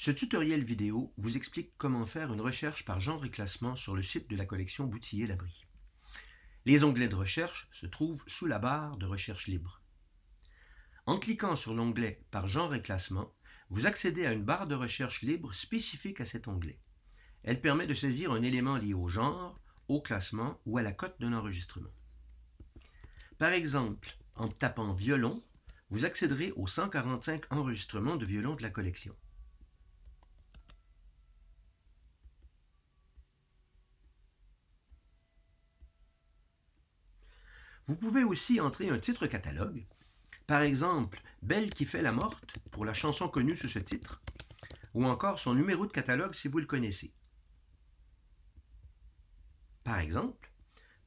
Ce tutoriel vidéo vous explique comment faire une recherche par genre et classement sur le site de la collection Boutillier-Labrie. Les onglets de recherche se trouvent sous la barre de recherche libre. En cliquant sur l'onglet par genre et classement, vous accédez à une barre de recherche libre spécifique à cet onglet. Elle permet de saisir un élément lié au genre, au classement ou à la cote d'un enregistrement. Par exemple, en tapant violon, vous accéderez aux 145 enregistrements de violon de la collection. Vous pouvez aussi entrer un titre catalogue, par exemple Belle qui fait la morte pour la chanson connue sous ce titre, ou encore son numéro de catalogue si vous le connaissez. Par exemple,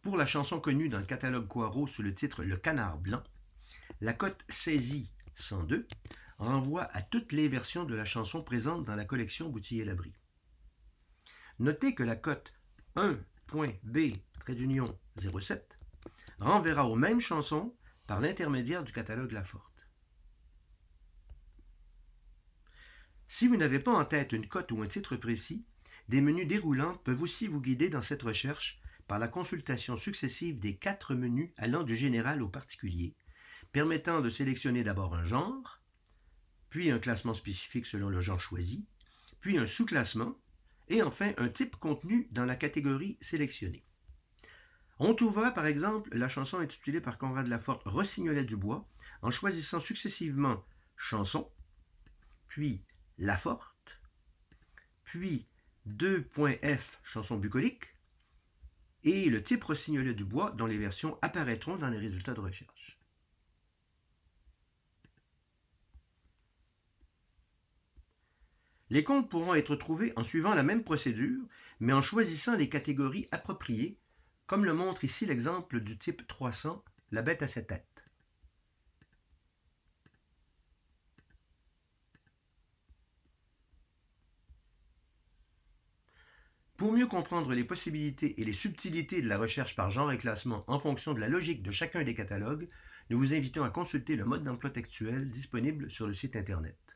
pour la chanson connue dans le catalogue Coirot sous le titre Le Canard Blanc, la cote saisie 102 renvoie à toutes les versions de la chanson présentes dans la collection Boutillier-Labrie. Notez que la cote 1.B-07 renverra aux mêmes chansons par l'intermédiaire du catalogue Laforte. Si vous n'avez pas en tête une cote ou un titre précis, des menus déroulants peuvent aussi vous guider dans cette recherche par la consultation successive des 4 menus allant du général au particulier, permettant de sélectionner d'abord un genre, puis un classement spécifique selon le genre choisi, puis un sous-classement, et enfin un type contenu dans la catégorie sélectionnée. On trouvera par exemple la chanson intitulée par Conrad Laforte Rossignolet du bois en choisissant successivement chanson, puis Laforte, puis 2.F chanson bucolique et le type Rossignolet du bois dont les versions apparaîtront dans les résultats de recherche. Les comptes pourront être trouvés en suivant la même procédure, mais en choisissant les catégories appropriées, comme le montre ici l'exemple du type 300, la bête à 7 têtes. Pour mieux comprendre les possibilités et les subtilités de la recherche par genre et classement en fonction de la logique de chacun des catalogues, nous vous invitons à consulter le mode d'emploi textuel disponible sur le site Internet.